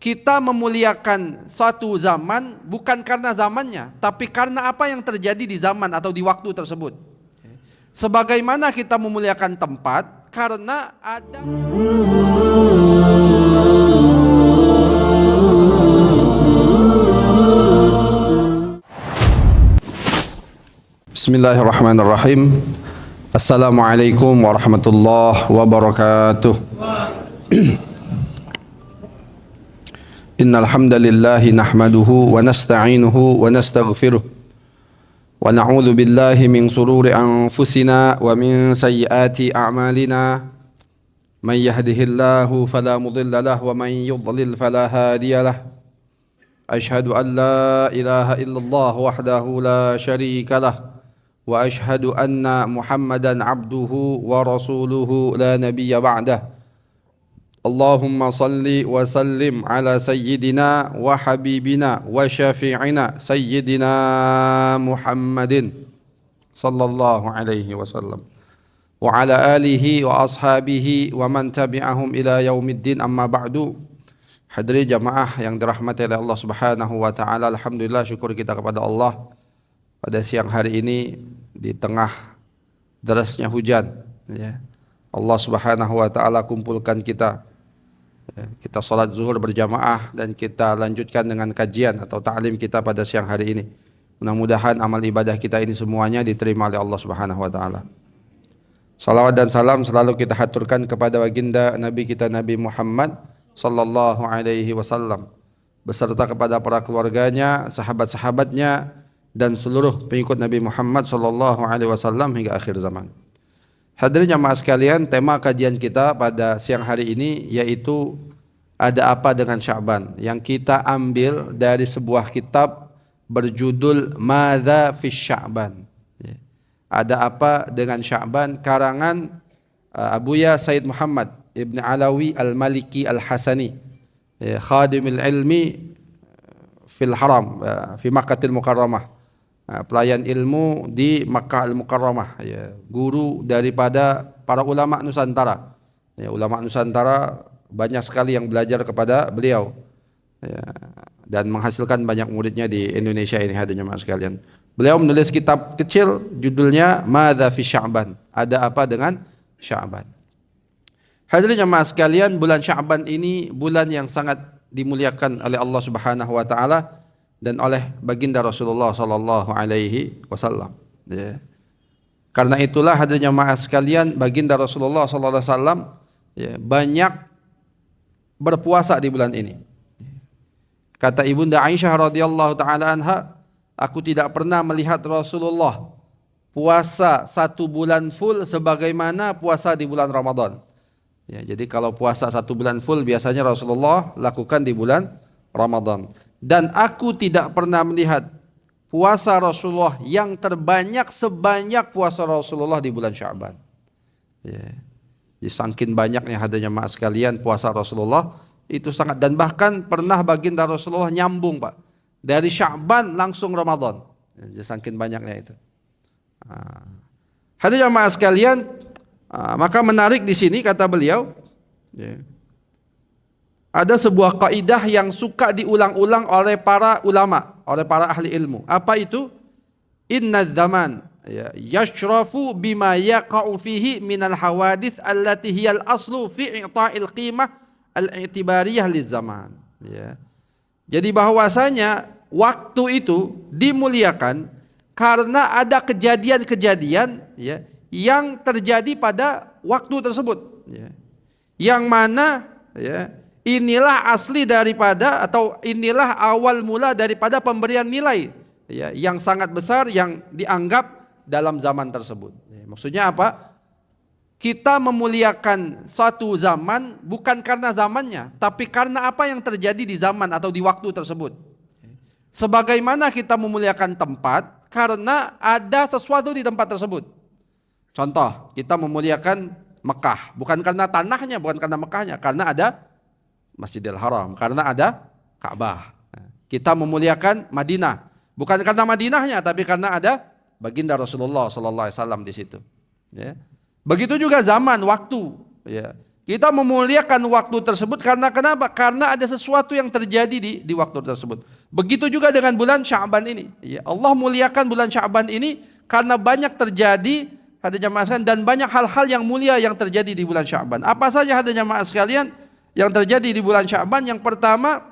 kita memuliakan suatu zaman bukan karena zamannya, tapi karena apa yang terjadi di zaman atau di waktu tersebut. Sebagaimana kita memuliakan tempat karena ada. Bismillahirrahmanirrahim. Assalamualaikum warahmatullahi wabarakatuh. Innal hamdalillah nahmaduhu wa nasta'inuhu wa nastaghfiruh wa na'udzu billahi min shururi anfusina wa min sayyiati a'malina. Man yahdihillahu fala mudilla lahu wa man yudlil fala hadiya lahu. Ashhadu an la ilaha illallah wahdahu la syarika lahu wa ashhadu anna Muhammadan abduhu wa rasuluhu la nabiyya ba'dah. Allahumma salli wa sallim ala sayyidina wa habibina wa syafi'ina sayyidina Muhammadin sallallahu alaihi wasallam wa ala alihi wa ashabihi wa man tabi'ahum ila yaumiddin, amma ba'du. Hadirin jamaah yang dirahmati oleh Allah Subhanahu wa taala, alhamdulillah, syukur kita kepada Allah pada siang hari ini di tengah derasnya hujan, ya. Allah Subhanahu wa taala kumpulkan kita salat zuhur berjamaah dan kita lanjutkan dengan kajian atau ta'lim kita pada siang hari ini. Mudah-mudahan amal ibadah kita ini semuanya diterima oleh Allah Subhanahu wa taala. Salawat dan salam selalu kita haturkan kepada baginda Nabi kita Nabi Muhammad sallallahu alaihi wasallam beserta kepada para keluarganya, sahabat-sahabatnya dan seluruh pengikut Nabi Muhammad sallallahu alaihi wasallam hingga akhir zaman. Hadirin jamaah sekalian, tema kajian kita pada siang hari ini yaitu ada apa dengan Sya'ban, yang kita ambil dari sebuah kitab berjudul Madza fi Sya'ban. Ada apa dengan Sya'ban, karangan Abuya Sayyid Muhammad Ibn Alawi Al-Maliki Al-Hasani, khadimul ilmi fil haram fi Makkahil Mukarramah, pelayan ilmu di Makkah Al-Mukarramah, ya, guru daripada para ulama Nusantara. Ya, ulama Nusantara banyak sekali yang belajar kepada beliau, ya, dan menghasilkan banyak muridnya di Indonesia ini, hadirin jemaah sekalian. Beliau menulis kitab kecil judulnya Madza fi Sya'ban, ada apa dengan Sya'ban. Hadirin jemaah sekalian, bulan Sya'ban ini bulan yang sangat dimuliakan oleh Allah Subhanahu wa taala dan oleh baginda Rasulullah sallallahu alaihi wasallam, ya. Karena itulah hadirin jemaah sekalian, baginda Rasulullah sallallahu alaihi wasallam, ya, banyak berpuasa di bulan ini. Kata Ibunda Aisyah radhiyallahu taala anha, aku tidak pernah melihat Rasulullah puasa satu bulan full sebagaimana puasa di bulan Ramadan. Ya, jadi kalau puasa satu bulan full biasanya Rasulullah lakukan di bulan Ramadan. Dan aku tidak pernah melihat puasa Rasulullah yang terbanyak sebanyak puasa Rasulullah di bulan Sya'ban. Ya. Saking banyaknya hadirin jemaah sekalian puasa Rasulullah itu sangat, dan bahkan pernah baginda Rasulullah nyambung, Pak, dari Sya'ban langsung Ramadan. Ya, saking banyaknya itu. Hadirin jemaah sekalian, maka menarik di sini kata beliau, ya, ada sebuah kaidah yang suka diulang-ulang oleh para ulama, oleh para ahli ilmu. Apa itu? Inna zaman, ya, yashrafu bima yaqa'u fihi minal hawadith allati hiyal aslu fi i'ta'il qimah al-i'tibariyah liz-zaman. Ya. Jadi bahwasanya waktu itu dimuliakan karena ada kejadian-kejadian, ya, yang terjadi pada waktu tersebut, ya. Yang mana, ya, inilah asli daripada atau inilah awal mula daripada pemberian nilai, ya, yang sangat besar yang dianggap dalam zaman tersebut. Ya, maksudnya apa? Kita memuliakan suatu zaman bukan karena zamannya, tapi karena apa yang terjadi di zaman atau di waktu tersebut. Sebagaimana kita memuliakan tempat karena ada sesuatu di tempat tersebut. Contoh, kita memuliakan Mekah bukan karena tanahnya, bukan karena Mekahnya, karena ada Masjidil Haram, karena ada Ka'bah. Kita memuliakan Madinah bukan karena Madinahnya, tapi karena ada baginda Rasulullah sallallahu alaihi wasallam di situ. Ya. Begitu juga zaman, waktu. Ya. Kita memuliakan waktu tersebut karena kenapa? Karena ada sesuatu yang terjadi di waktu tersebut. Begitu juga dengan bulan Sya'ban ini. Ya, Allah muliakan bulan Sya'ban ini karena banyak terjadi hadirin jamaah sekalian, dan banyak hal-hal yang mulia yang terjadi di bulan Sya'ban. Apa saja hadirin jamaah sekalian yang terjadi di bulan Sya'ban? Yang pertama,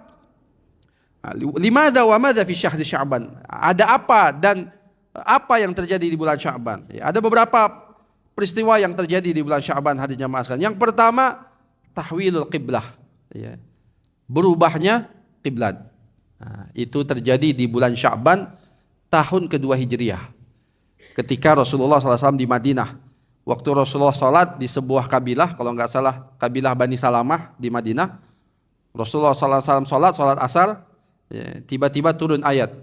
limadha wa madha fi syahri Sya'ban? Ada apa dan apa yang terjadi di bulan Sya'ban? Ya, ada beberapa peristiwa yang terjadi di bulan Sya'ban hadirin jamaah sekalian. Yang pertama, tahwilul qiblah, ya. Berubahnya kiblat. Nah, itu terjadi di bulan Sya'ban tahun kedua Hijriah. Ketika Rasulullah SAW di Madinah. Waktu Rasulullah salat di sebuah kabilah, kalau nggak salah kabilah Bani Salamah di Madinah. Rasulullah SAW salat asar, ya, tiba-tiba turun ayat.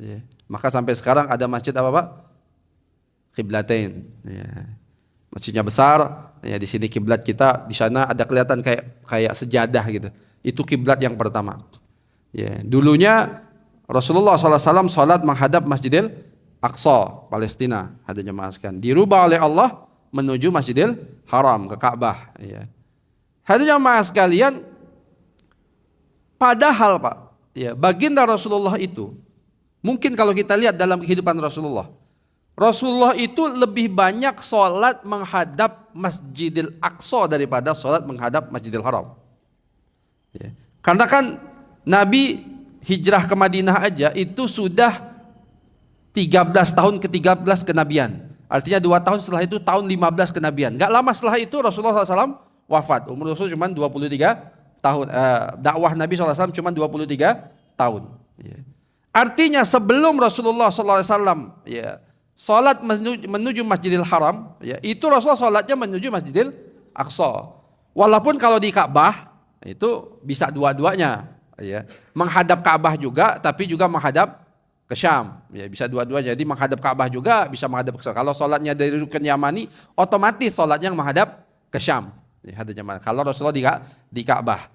Ya. Maka sampai sekarang ada masjid apa Pak? Qiblatain. Ya. Masjidnya besar, ya, di sini kiblat kita, di sana ada kelihatan kayak sejadah gitu. Itu kiblat yang pertama. Ya, dulunya Rasulullah SAW salat menghadap Masjidil Aqsa, Palestina, ada jemaah sekalian. Dirubah oleh Allah menuju Masjidil Haram, ke Ka'bah. Ya. Ada jemaah sekalian, padahal Pak, ya, baginda Rasulullah itu, mungkin kalau kita lihat dalam kehidupan Rasulullah itu lebih banyak sholat menghadap Masjidil Aqsa daripada sholat menghadap Masjidil Haram. Ya. Karena kan Nabi hijrah ke Madinah aja itu sudah 13 tahun ke-13 kenabian. Artinya 2 tahun setelah itu tahun 15 kenabian. Gak lama setelah itu Rasulullah SAW wafat. Umur Rasul cuma 23 tahun. Dakwah Nabi SAW cuma 23 tahun. Ya. Artinya sebelum Rasulullah SAW, ya, salat menuju Masjidil Haram, ya, itu Rasulullah salatnya menuju Masjidil Aqsa. Walaupun kalau di Ka'bah itu bisa dua-duanya, ya. Menghadap Ka'bah juga, tapi juga menghadap ke Syam, ya, bisa dua-duanya. Jadi menghadap Ka'bah juga bisa menghadap ke Syam. Kalau salatnya dari Rukun Yamani, otomatis salatnya menghadap ke Syam. Ya, kalau Rasulullah di Ka'bah.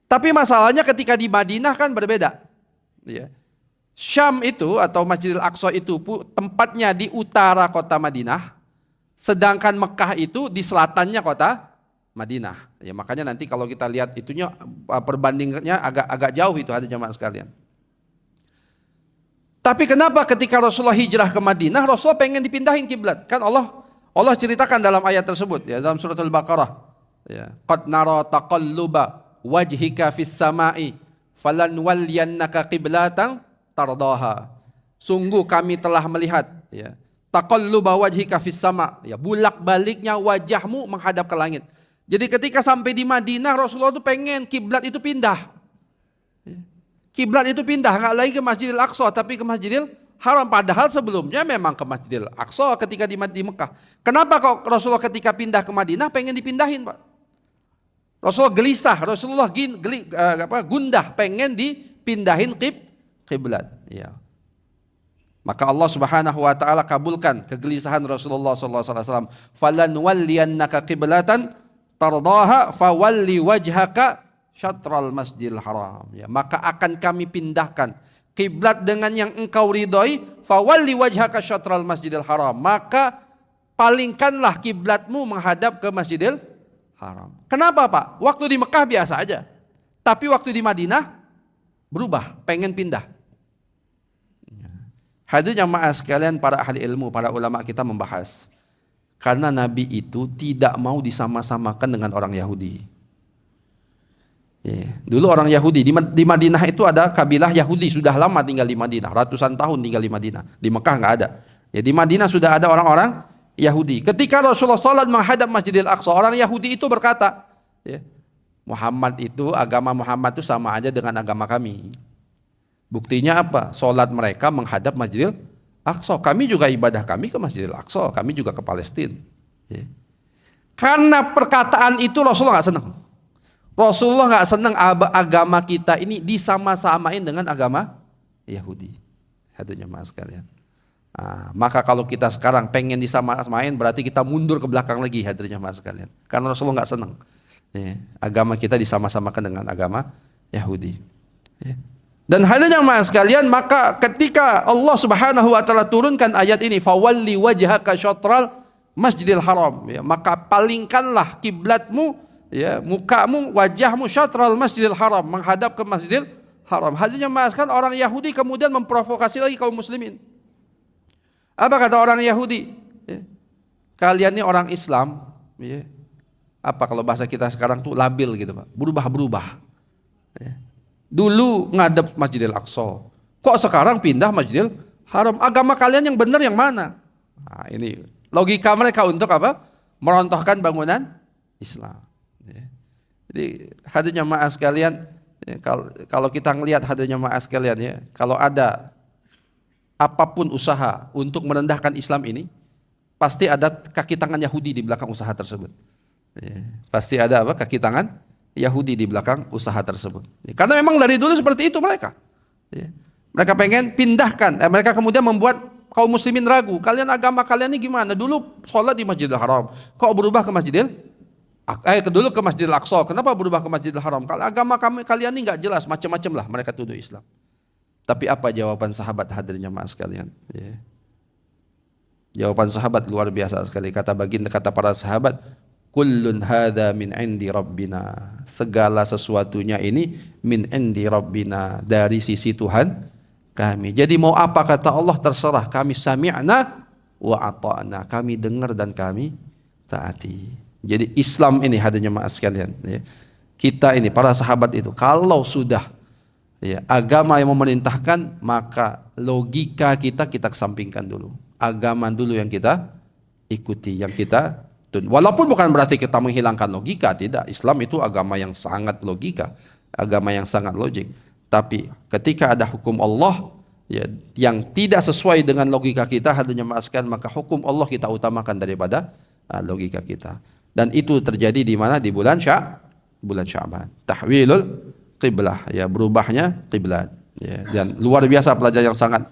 Tapi masalahnya ketika di Madinah kan berbeda. Ya. Syam itu atau Masjidil Aqsa itu tempatnya di utara kota Madinah, sedangkan Mekah itu di selatannya kota Madinah. Ya, makanya nanti kalau kita lihat itunya perbandingannya agak jauh itu ada jemaah sekalian. Tapi kenapa ketika Rasulullah hijrah ke Madinah, Rasulullah pengen dipindahin kiblat? Kan Allah ceritakan dalam ayat tersebut, ya, dalam surat Al-Baqarah. Ya, qad nara taqalluba wajhika fis sama'i falanwalliyannaka qiblatan tardaha. Sungguh kami telah melihat, ya, taqalluba wajhika fis sama, ya, bulak-baliknya wajahmu menghadap ke langit. Jadi ketika sampai di Madinah, Rasulullah itu pengen kiblat itu pindah. Kiblat itu pindah, nggak lagi ke Masjidil Aqsa tapi ke Masjidil Haram. Padahal sebelumnya memang ke Masjidil Aqsa ketika di Mekah. Kenapa kok Rasulullah ketika pindah ke Madinah pengen dipindahin, Pak? Rasulullah gelisah, Rasulullah gundah pengen dipindahin kiblat. Ya. Maka Allah Subhanahu wa taala kabulkan kegelisahan Rasulullah sallallahu alaihi wasallam. Falan walliyannaka qiblatan tardaha fawalli wajhaka syatral Masjidil Haram. Ya, maka akan kami pindahkan kiblat dengan yang engkau ridhoi, fawalli wajhaka syatral Masjidil Haram. Maka palingkanlah kiblatmu menghadap ke Masjidil Haram. Kenapa, Pak? Waktu di Mekah biasa aja. Tapi waktu di Madinah berubah, pengen pindah. Hadirin jamaah sekalian, para ahli ilmu, para ulama kita membahas. Karena Nabi itu tidak mau disama-samakan dengan orang Yahudi. Ya. Dulu orang Yahudi di Madinah itu ada kabilah Yahudi sudah lama tinggal di Madinah, ratusan tahun tinggal di Madinah. Di Mekah nggak ada. Ya, di Madinah sudah ada orang-orang Yahudi. Ketika Rasulullah SAW menghadap Masjidil Aqsa, orang Yahudi itu berkata, ya, agama Muhammad itu sama aja dengan agama kami. Buktinya apa? Salat mereka menghadap Masjidil Aqsa. Kami juga ibadah kami ke Masjidil Aqsa, kami juga ke Palestina. Ya. Karena perkataan itu Rasulullah nggak senang. Rasulullah nggak senang agama kita ini disama-samain dengan agama Yahudi. Hadirin jemaah sekalian. Nah, maka kalau kita sekarang pengen disama-samain, berarti kita mundur ke belakang lagi, hadirin jemaah sekalian. Karena Rasulullah nggak senang. Ya, agama kita disama-samakan dengan agama Yahudi. Ya. Dan hadirin jemaah sekalian, maka ketika Allah Subhanahu wa taala turunkan ayat ini, fawalli wajhaka syatral Masjidil Haram, ya, maka palingkanlah kiblatmu ya, mukamu, wajahmu syatral Masjidil Haram, menghadap ke Masjidil Haram. Hadirnya maaskan orang Yahudi kemudian memprovokasi lagi kaum muslimin. Apa kata orang Yahudi? Ya, kalian ini orang Islam, ya. Apa kalau bahasa kita sekarang tuh labil gitu Pak, berubah-berubah. Ya. Dulu ngadep Masjidil Aqsa, kok sekarang pindah Masjidil Haram? Agama kalian yang benar yang mana? Nah, ini logika mereka untuk apa? Merontohkan bangunan Islam. Ya. Jadi hadirnya jamaah sekalian, ya, kalau kita ngelihat hadirnya jamaah sekalian, ya, kalau ada apapun usaha untuk merendahkan Islam ini, pasti ada kaki tangan Yahudi di belakang usaha tersebut. Ya. Pasti ada apa? Kaki tangan Yahudi di belakang usaha tersebut. Ya. Karena memang dari dulu seperti itu mereka. Ya. Mereka pengen pindahkan, mereka kemudian membuat kaum muslimin ragu, kalian agama kalian ini gimana? Dulu sholat di Masjidil Haram, kok berubah ke dulu ke Masjidil Aqsa, kenapa berubah ke Masjidil Haram? Kalau agama kalian ini nggak jelas, macam-macam lah mereka tuduh Islam. Tapi apa jawaban sahabat hadirnya jamaah sekalian? Ya. Jawaban sahabat luar biasa sekali. Kata para sahabat, kullun hadza min indi rabbina. Segala sesuatunya ini min indi rabbina, dari sisi Tuhan kami. Jadi mau apa kata Allah terserah, kami sami'na wa ata'na, kami dengar dan kami taati. Jadi Islam ini hadirnya jamaah sekalian, ya. Kita ini para sahabat itu kalau sudah, ya, agama yang memerintahkan, maka logika kita kesampingkan dulu. Agama dulu yang kita ikuti, yang kita walaupun bukan berarti kita menghilangkan logika, tidak. Islam itu agama yang sangat logika, agama yang sangat logik. Tapi ketika ada hukum Allah, ya, yang tidak sesuai dengan logika kita, hadirnya maaskan, maka hukum Allah kita utamakan daripada logika kita. Dan itu terjadi di mana? Di bulan Sya'ban. Tahwilul qiblah, ya, berubahnya qiblat. Ya, dan luar biasa, pelajaran yang sangat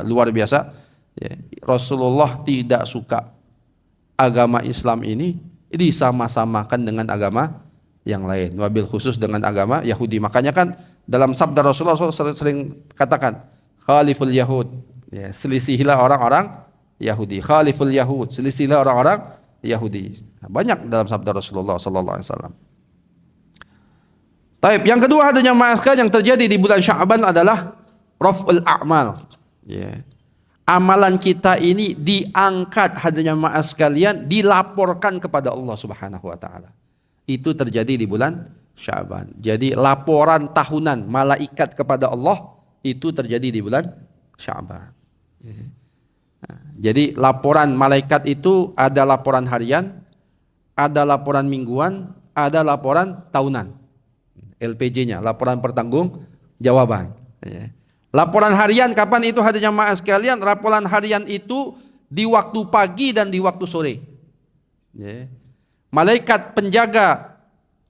luar biasa. Ya, Rasulullah tidak suka agama Islam ini disama-samakan dengan agama yang lain, wabil khusus dengan agama Yahudi. Makanya kan dalam sabda Rasulullah sering katakan, khaliful Yahud, ya, selisihilah orang-orang Yahudi. Khaliful Yahud, selisihilah orang-orang Yahudi. Nah, banyak dalam sabda Rasulullah sallallahu alaihi wasallam. Taib, yang kedua hadirnya ma'askar yang terjadi di bulan Sya'ban adalah raf'ul a'mal. Ya. Amalan kita ini diangkat hadirnya jamaah sekalian, dilaporkan kepada Allah Subhanahu wa taala. Itu terjadi di bulan Sya'ban. Jadi laporan tahunan malaikat kepada Allah itu terjadi di bulan Sya'ban. Nah, jadi laporan malaikat itu ada laporan harian, ada laporan mingguan, ada laporan tahunan. LPJ-nya, laporan pertanggungjawaban. Ya. Laporan harian kapan itu hadirnya jamaah sekalian? Laporan harian itu di waktu pagi dan di waktu sore. Ya. Malaikat penjaga,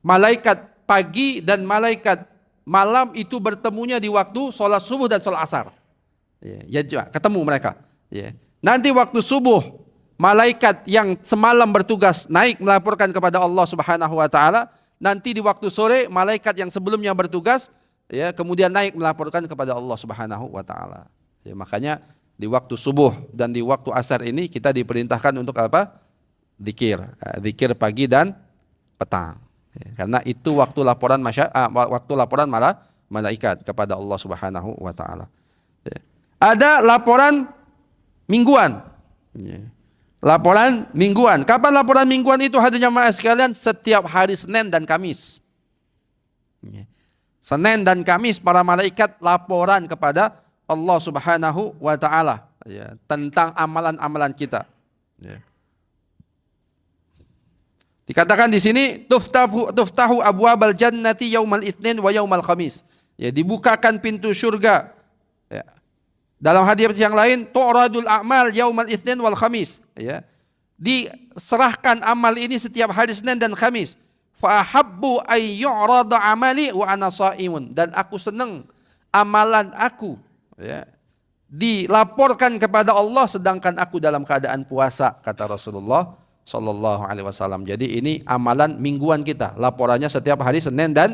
malaikat pagi dan malaikat malam itu bertemunya di waktu sholat subuh dan sholat asar. Ya, ketemu mereka. Ya. Nanti waktu subuh, malaikat yang semalam bertugas naik melaporkan kepada Allah Subhanahu wa taala. Nanti di waktu sore, malaikat yang sebelumnya bertugas, ya, kemudian naik melaporkan kepada Allah Subhanahu wa taala. Ya, makanya di waktu subuh dan di waktu asar ini kita diperintahkan untuk apa? Zikir. Zikir pagi dan petang. Ya, karena itu waktu laporan malaikat kepada Allah Subhanahu wa taala. Ya. Ada laporan mingguan. Ya. Laporan mingguan. Kapan laporan mingguan itu hadirnya jamaah sekalian? Setiap hari Senin dan Kamis. Ya. Senin dan Kamis para malaikat laporan kepada Allah Subhanahu wa taala, ya, tentang amalan-amalan kita. Ya. Dikatakan di sini tuftahu abwabal jannati yaumal itsnin wa yaumal khamis. Ya, dibukakan pintu surga. Ya. Dalam hadis yang lain, tu'radul a'mal yaumal itsnin wal khamis. Ya. Diserahkan amal ini setiap hari Senin dan Kamis. Fa ahabbu ay yu'rada amali wa ana shaimun, dan aku senang amalan aku, ya, dilaporkan kepada Allah sedangkan aku dalam keadaan puasa, kata Rasulullah sallallahu alaihi wasallam. Jadi ini amalan mingguan kita, laporannya setiap hari Senin dan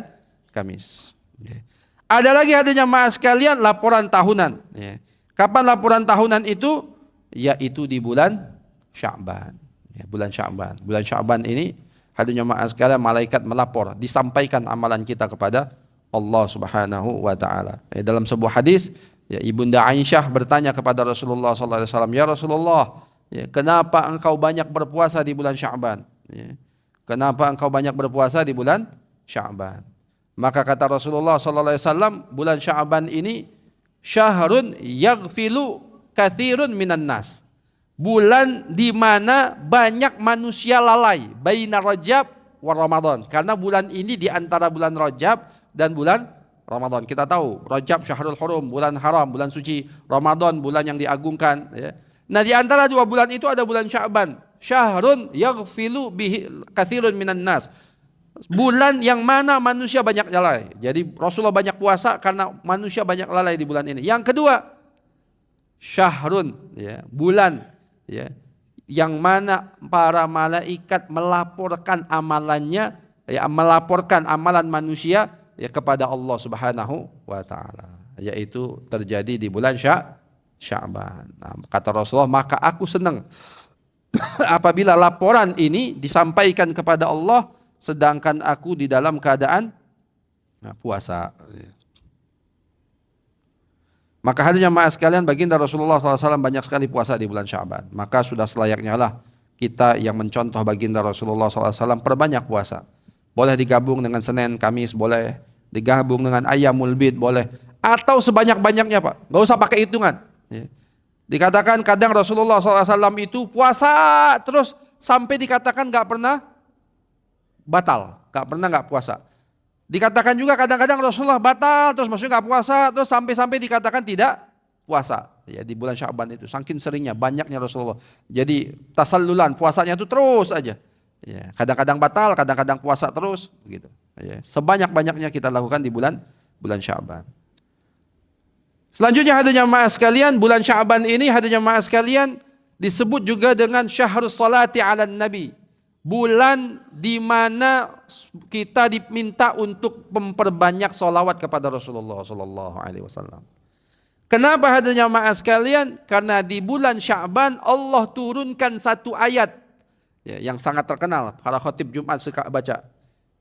Kamis. Ya. Ada lagi hadirnya jamaah sekalian laporan tahunan. Ya. Kapan laporan tahunan itu? Yaitu di bulan Sya'ban. Ya, bulan Sya'ban. Bulan Sya'ban ini Hadirin jemaah sekalian, malaikat melapor, disampaikan amalan kita kepada Allah Subhanahu wa taala. Dalam sebuah hadis, ya, Ibunda Aisyah bertanya kepada Rasulullah sallallahu alaihi wasallam, "Ya Rasulullah, ya, kenapa engkau banyak berpuasa di bulan Sya'ban?" Ya, kenapa engkau banyak berpuasa di bulan Sya'ban? Maka kata Rasulullah sallallahu alaihi wasallam, bulan Sya'ban ini syahrun yaghfilu katsirun minan nas. Bulan di mana banyak manusia lalai, baina Rajab wa Ramadan. Karena bulan ini di antara bulan Rajab dan bulan Ramadan. Kita tahu Rajab syahrul hurum, bulan haram, bulan suci. Ramadan bulan yang diagungkan, ya. Nah, di antara dua bulan itu ada bulan Sya'ban. Syahrun yaghfilu bihi katsirun minan nas. Bulan yang mana manusia banyak lalai. Jadi Rasulullah banyak puasa karena manusia banyak lalai di bulan ini. Yang kedua, syahrun, ya, bulan, ya, yang mana para malaikat melaporkan amalannya, ya, melaporkan amalan manusia, ya, kepada Allah Subhanahu wa taala, yaitu terjadi di bulan Sya'ban. Nah, kata Rasulullah, maka aku senang apabila laporan ini disampaikan kepada Allah sedangkan aku di dalam keadaan puasa. Maka hadirin jemaah sekalian, baginda Rasulullah SAW banyak sekali puasa di bulan Sya'ban. Maka sudah selayaknya lah kita yang mencontoh baginda Rasulullah SAW perbanyak puasa. Boleh digabung dengan Senin, Kamis, boleh digabung dengan Ayyamul Bid, boleh. Atau sebanyak-banyaknya, Pak. Gak usah pakai hitungan. Ya. Dikatakan kadang Rasulullah SAW itu puasa terus sampai dikatakan gak pernah batal, gak pernah gak puasa. Dikatakan juga kadang-kadang Rasulullah batal terus maksudnya gak puasa terus sampai dikatakan tidak puasa. Ya, di bulan Sya'ban itu saking seringnya, banyaknya Rasulullah. Jadi tasallulan, puasanya itu terus aja. Ya, kadang-kadang batal, kadang-kadang puasa terus gitu. Ya, sebanyak-banyaknya kita lakukan di bulan Sya'ban. Selanjutnya hadirin jemaah sekalian, bulan Sya'ban ini hadirin jemaah sekalian disebut juga dengan syahrus salati 'alan nabi. Bulan di mana kita diminta untuk memperbanyak salawat kepada Rasulullah sallallahu alaihi wasallam. Kenapa hadirin jemaah sekalian? Karena di bulan Sya'ban Allah turunkan satu ayat, ya, yang sangat terkenal, para khatib Jumat suka baca.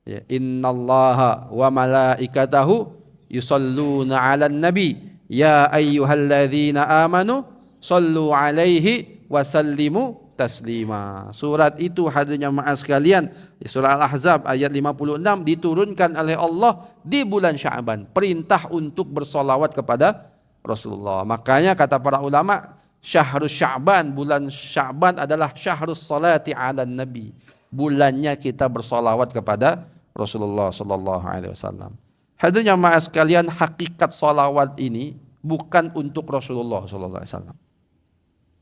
Ya, innallaha wa malaikatahu yusalluna 'alan nabi ya ayyuhalladzina amanu sallu 'alaihi wa sallimu taslima. Surat itu hadirin jemaah sekalian, surah Al-Ahzab ayat 56 diturunkan oleh Allah di bulan Sya'ban. Perintah untuk bersolawat kepada Rasulullah. Makanya kata para ulama, syahrus Sya'ban, bulan Sya'ban adalah syahrus salati 'alan nabi. Bulannya kita bersolawat kepada Rasulullah sallallahu alaihi wasallam. Hadirin jemaah sekalian, hakikat solawat ini bukan untuk Rasulullah sallallahu alaihi wasallam.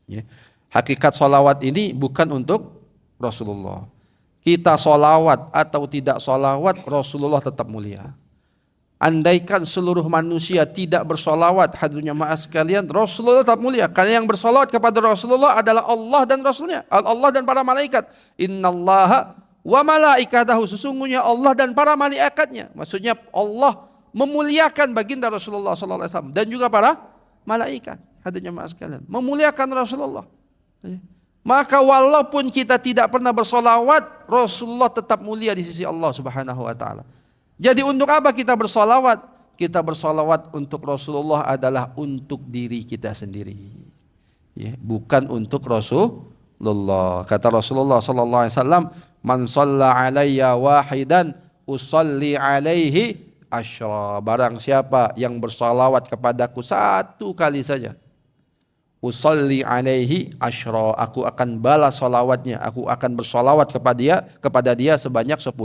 Ya. Hakikat solawat ini bukan untuk Rasulullah. Kita solawat atau tidak solawat, Rasulullah tetap mulia. Andaikan seluruh manusia tidak bersolawat, hadirin jemaah sekalian, Rasulullah tetap mulia. Karena yang bersolawat kepada Rasulullah adalah Allah dan Rasulnya, Allah dan para malaikat. Innallaha wa malaikatahu, sesungguhnya Allah dan para malaikatnya. Maksudnya Allah memuliakan baginda Rasulullah SAW dan juga para malaikat. Hadirin jemaah sekalian, memuliakan Rasulullah. Maka walaupun kita tidak pernah bersolawat, Rasulullah tetap mulia di sisi Allah Subhanahu wa taala. Jadi untuk apa kita bersolawat? Kita bersolawat untuk Rasulullah adalah untuk diri kita sendiri, ya, bukan untuk Rasulullah. Kata Rasulullah sallallahu alaihi wasallam, man shalla alayya wahidan usalli alaihi asyra. Barang siapa yang bersolawat kepadaku satu kali saja, usalli alaihi asyra, aku akan balas salawatnya, aku akan bersolawat kepada dia sebanyak 10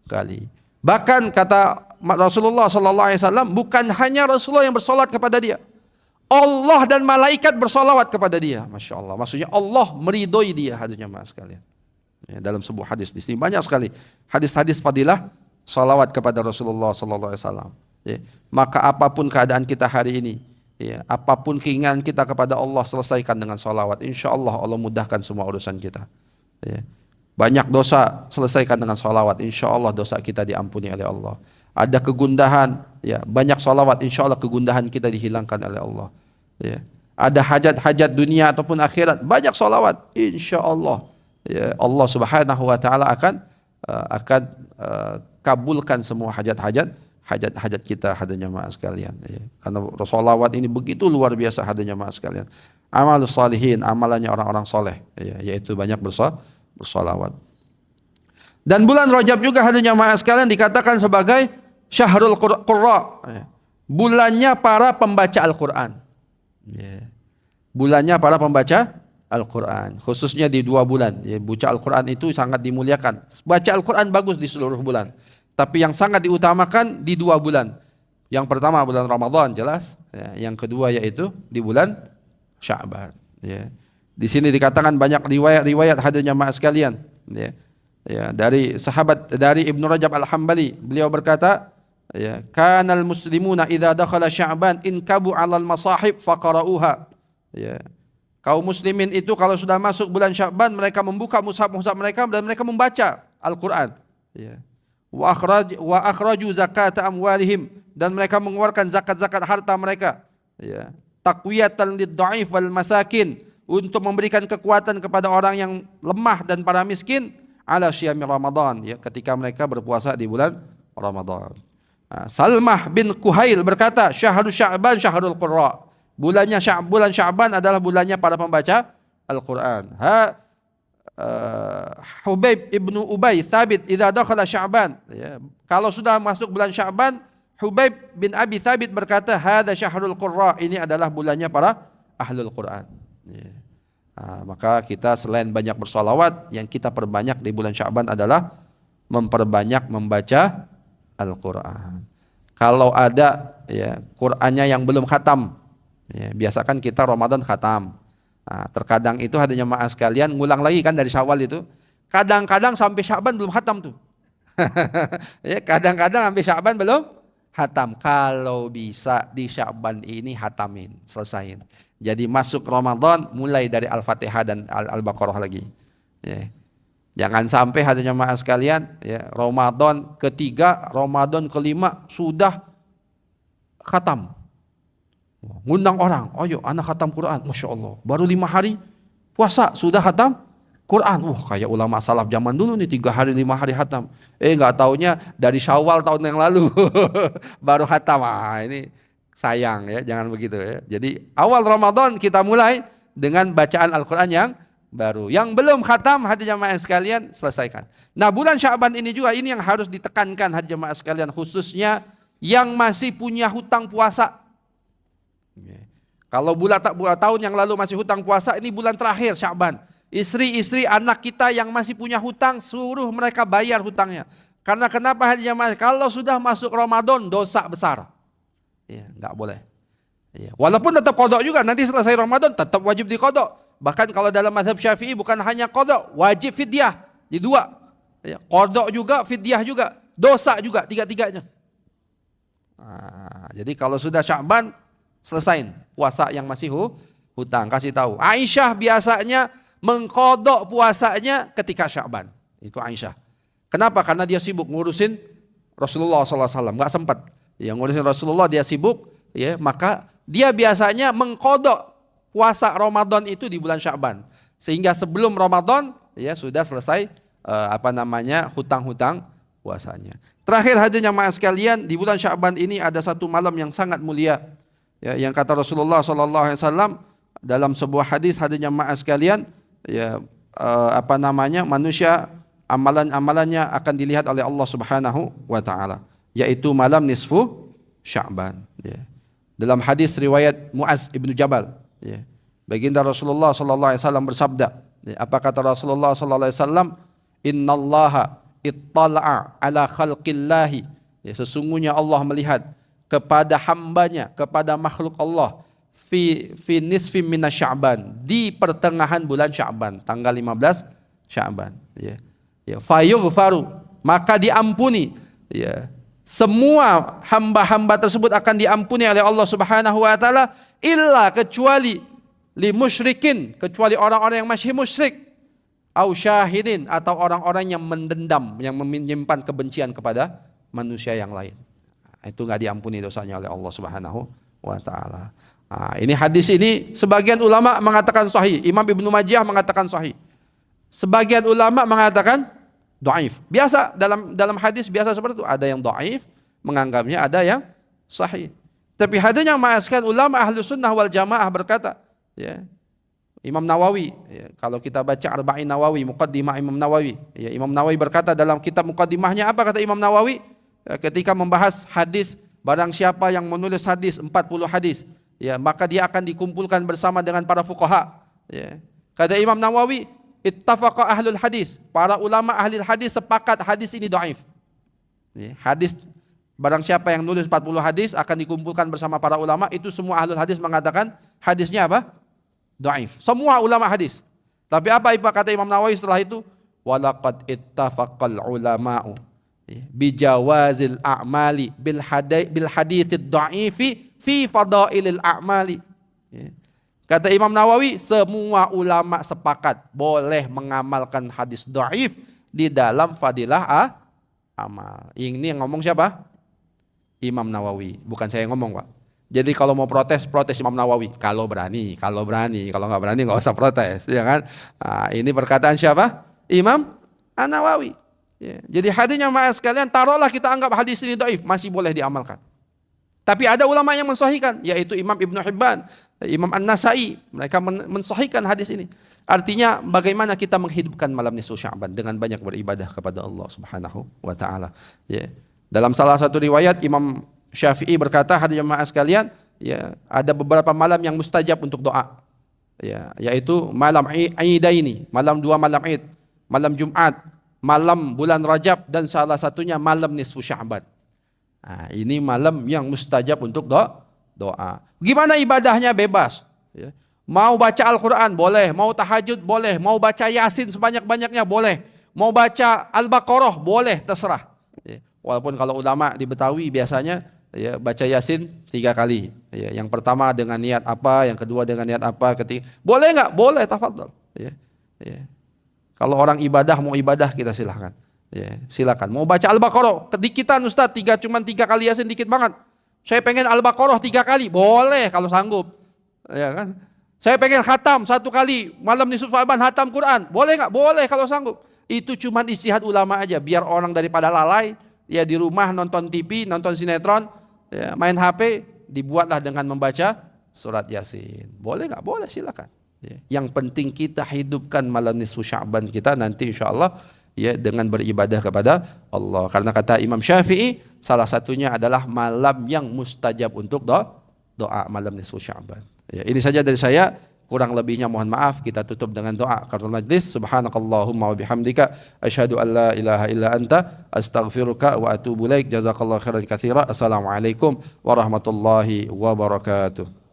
kali. Bahkan kata Rasulullah sallallahu alaihi wasallam, bukan hanya Rasulullah yang bersolawat kepada dia, Allah dan malaikat bersolawat kepada dia. Masya Allah, maksudnya Allah meridhoi dia. Hadirin jemaah sekalian, ya, dalam sebuah hadis di sini banyak sekali hadis-hadis fadilah salawat kepada Rasulullah sallallahu alaihi wasallam. Ya, maka apapun keadaan kita hari ini, ya, apapun keinginan kita kepada Allah, selesaikan dengan salawat. Insya Allah Allah mudahkan semua urusan kita. Ya. Banyak dosa, selesaikan dengan salawat. Insya Allah dosa kita diampuni oleh Allah. Ada kegundahan, ya, banyak salawat. Insya Allah kegundahan kita dihilangkan oleh Allah. Ya. Ada hajat-hajat dunia ataupun akhirat, banyak salawat. Insya Allah, ya, Allah Subhanahu wa taala akan akan kabulkan semua hajat kita hadirin jemaah sekalian. Ya. Karena Rasulullah ini begitu luar biasa hadirin jemaah sekalian. Amalus salihin, amalannya orang-orang soleh, ya, yaitu banyak bersolawat. Dan bulan Rajab juga hadirin jemaah sekalian dikatakan sebagai Syahrul Qurra, ya. Bulannya para pembaca Al-Quran. Ya. Bulannya para pembaca Al-Quran, khususnya di 2 bulan. Ya, baca Al-Quran itu sangat dimuliakan. Baca Al-Quran bagus di seluruh bulan, tapi yang sangat diutamakan di 2 bulan. Yang pertama bulan Ramadan jelas, ya. Yang kedua yaitu di bulan Sya'ban. Ya. Di sini dikatakan banyak riwayat hadirin jemaah sekalian. Ya. Ya, dari sahabat dari Ibnu Rajab Al-Hambali, beliau berkata, ya, kanal muslimuna idza dakhala Sya'ban inkabu 'alal masahib faqara'uha. Ya. Kaum muslimin itu kalau sudah masuk bulan Sya'ban mereka membuka mushaf-mushaf mereka dan mereka membaca Al-Qur'an. Ya. Wa akhraju zakat amwalihim, dan mereka mengeluarkan zakat-zakat harta mereka. Ya. Taqwiyatan lid-dha'if wal masakin, untuk memberikan kekuatan kepada orang yang lemah dan para miskin, ala syiyami Ramadan, ya, ketika mereka berpuasa di bulan Ramadan. Salmah bin Kuhail berkata, Syahrul Sya'ban Syahrul Qurra. Bulan Sya'ban adalah bulannya para pembaca Al-Qur'an. Hubaib ibnu Ubay Thabit idza dakhala Sya'ban. Ya, kalau sudah masuk bulan Sya'ban, Hubaib bin Abi Thabit berkata, hadza Syahrul Qurra, ini adalah bulannya para ahlul Qur'an. Ya. Maka kita selain banyak bersolawat, yang kita perbanyak di bulan Sya'ban adalah memperbanyak membaca Al-Quran. Kalau ada, ya, Qur'annya yang belum khatam, ya, biasakan kita Ramadan khatam. Terkadang itu hadirin jemaah sekalian ngulang lagi kan dari Syawal itu. Kadang-kadang sampai Sya'ban belum khatam tuh. Ya, kadang-kadang sampai Sya'ban belum khatam. Kalau bisa di Sya'ban ini khatamin, selesain. Jadi masuk Ramadan mulai dari Al-Fatihah dan Al-Baqarah lagi. Ya. Jangan sampai hadirin jemaah sekalian, ya, Ramadan ketiga, Ramadan kelima sudah khatam. Ngundang orang, ayo anak khatam Quran, Masya Allah, baru 5 hari puasa sudah khatam Quran. Kayak ulama salaf zaman dulu nih, 3 hari 5 hari khatam. Nggak taunya dari Syawal tahun yang lalu baru khatam. Ini sayang, ya, jangan begitu, ya. Jadi awal Ramadan kita mulai dengan bacaan Al-Quran yang baru. Yang belum khatam hadirin jemaah sekalian selesaikan. Nah, bulan Sya'ban ini juga ini yang harus ditekankan hadirin jemaah sekalian, khususnya yang masih punya hutang puasa. Kalau bulan tahun yang lalu masih hutang puasa, ini bulan terakhir Sya'ban. Istri-istri anak kita yang masih punya hutang, suruh mereka bayar hutangnya. Karena kenapa hadirin jemaah? Kalau sudah masuk Ramadan dosa besar. Ya, enggak boleh. Ya, walaupun tetap qada juga, nanti selesai Ramadan tetap wajib diqada. Bahkan kalau dalam mazhab Syafi'i bukan hanya qada, wajib fidyah. Di 2. Ya, qada juga, fidyah juga, dosa juga, tiga-tiganya. Jadi kalau sudah Sya'ban selesain puasa yang masih hutang, kasih tahu. Aisyah biasanya mengqada puasanya ketika Sya'ban. Itu Aisyah. Kenapa? Karena dia sibuk ngurusin Rasulullah SAW, nggak sempat. Yang ngurusin Rasulullah dia sibuk, ya, maka dia biasanya mengqada puasa Ramadan itu di bulan Sya'ban. Sehingga sebelum Ramadan, ya, sudah selesai hutang-hutang puasanya. Terakhir hadirin jemaah sekalian, di bulan Sya'ban ini ada satu malam yang sangat mulia. Ya, yang kata Rasulullah SAW dalam sebuah hadis hadirin jemaah sekalian, ya, manusia amalan-amalannya akan dilihat oleh Allah Subhanahu wa taala, yaitu malam nisfu Sya'ban. Ya. Dalam hadis riwayat Mu'az ibnu Jabal, ya, baginda Rasulullah SAW bersabda, ya, apa kata Rasulullah SAW? Innallaha ittala'a ala khalqillahi, ya, sesungguhnya Allah melihat kepada hambanya, kepada makhluk Allah, fi nisfi minas Sya'ban, di pertengahan bulan Sya'ban, tanggal 15 Sya'ban, ya. Ya, fayughfaru, maka diampuni, ya, semua hamba-hamba tersebut akan diampuni oleh Allah Subhanahu wa taala, illa, kecuali li musyrikin, kecuali orang-orang yang masih musyrik, au syahidin, atau orang-orang yang mendendam, yang menyimpan kebencian kepada manusia yang lain. Itu enggak diampuni dosanya oleh Allah Subhanahu wa taala. Ini hadis ini sebagian ulama mengatakan sahih, Imam Ibnu Majah mengatakan sahih. Sebagian ulama mengatakan dhaif. Biasa dalam hadis biasa seperti itu, ada yang dhaif menganggapnya, ada yang sahih. Tapi hadis yang ma'askan ulama ahlu sunnah wal jamaah berkata, ya, Imam Nawawi, ya, kalau kita baca Arba'in Nawawi, Muqaddimah Imam Nawawi, ya, Imam Nawawi berkata dalam kitab Muqaddimahnya, apa kata Imam Nawawi? Ya, ketika membahas hadis, barang siapa yang menulis hadis 40 hadis, ya, maka dia akan dikumpulkan bersama dengan para fuqaha. Ya. Kata Imam Nawawi, ittafaqa ahlul hadis, para ulama ahli hadis sepakat hadis ini dhaif. Ya, hadis barang siapa yang nulis 40 hadis akan dikumpulkan bersama para ulama, itu semua ahlul hadis mengatakan hadisnya apa? Dhaif. Semua ulama hadis. Tapi apa kata Imam Nawawi setelah itu? Walaqad ittafaqal ulama'u bijawazil a'mali bil haditsid dha'ifi fi fadailil a'mali. Kata Imam Nawawi, semua ulama sepakat boleh mengamalkan hadis dhaif di dalam fadilah amal. Ini yang ngomong siapa? Imam Nawawi, bukan saya yang ngomong, Pak. Jadi kalau mau protes Imam Nawawi. Kalau berani, kalau nggak berani nggak usah protes, ya kan? Nah, ini perkataan siapa? Imam An-Nawawi. Ya. Jadi hadisnya maaf sekalian, taruhlah kita anggap hadis ini dhaif, masih boleh diamalkan. Tapi ada ulama yang mensahihkan, yaitu Imam Ibnu Hibban, Imam An-Nasai, mereka mensahihkan hadis ini. Artinya bagaimana kita menghidupkan malam nisfu Sya'ban dengan banyak beribadah kepada Allah Subhanahu wa taala. Ya. Dalam salah satu riwayat Imam Syafi'i berkata, hadirin jemaah sekalian, ya, ada beberapa malam yang mustajab untuk doa. Ya, yaitu malam Aidaini, malam 2 malam Id, malam Jumat, malam bulan Rajab, dan salah satunya malam nisfu Sya'ban. Nah, ini malam yang mustajab untuk doa. Gimana ibadahnya? Bebas. Ya. Mau baca Al-Quran boleh, mau tahajud boleh, mau baca Yasin sebanyak-banyaknya boleh, mau baca Al-Baqarah boleh, terserah. Ya. Walaupun kalau ulama di Betawi biasanya, ya, baca Yasin 3 kali. Ya, yang pertama dengan niat apa, yang kedua dengan niat apa, ketiga. Boleh nggak? Boleh, tafadhol. Ya, ya. Kalau orang ibadah, mau ibadah kita silahkan. Ya, silakan. Mau baca Al-Baqarah, kedikitan Ustaz, cuma 3 kali Yasin dikit banget. Saya pengen Al-Baqarah 3 kali, boleh kalau sanggup. Ya kan? Saya pengen khatam 1 kali, malam nisfu Sya'ban khatam Quran, boleh nggak? Boleh kalau sanggup. Itu cuma ijtihad ulama aja, biar orang daripada lalai, ya di rumah nonton TV, nonton sinetron, ya, main HP, dibuatlah dengan membaca surat Yasin. Boleh nggak? Boleh, silakan. Ya. Yang penting kita hidupkan malam nisfu Sya'ban kita nanti insyaallah, ya, dengan beribadah kepada Allah. Karena kata Imam Syafi'i, salah satunya adalah malam yang mustajab untuk doa malam nisfu Sya'ban. Ya, ini saja dari saya. Kurang lebihnya mohon maaf. Kita tutup dengan doa karena majlis. Subhanakallahumma wa bihamdika asyhadu an la ilaha illa anta astaghfiruka wa atubu ilaik. Jazakallahu khairan katsira. Assalamualaikum warahmatullahi wabarakatuh.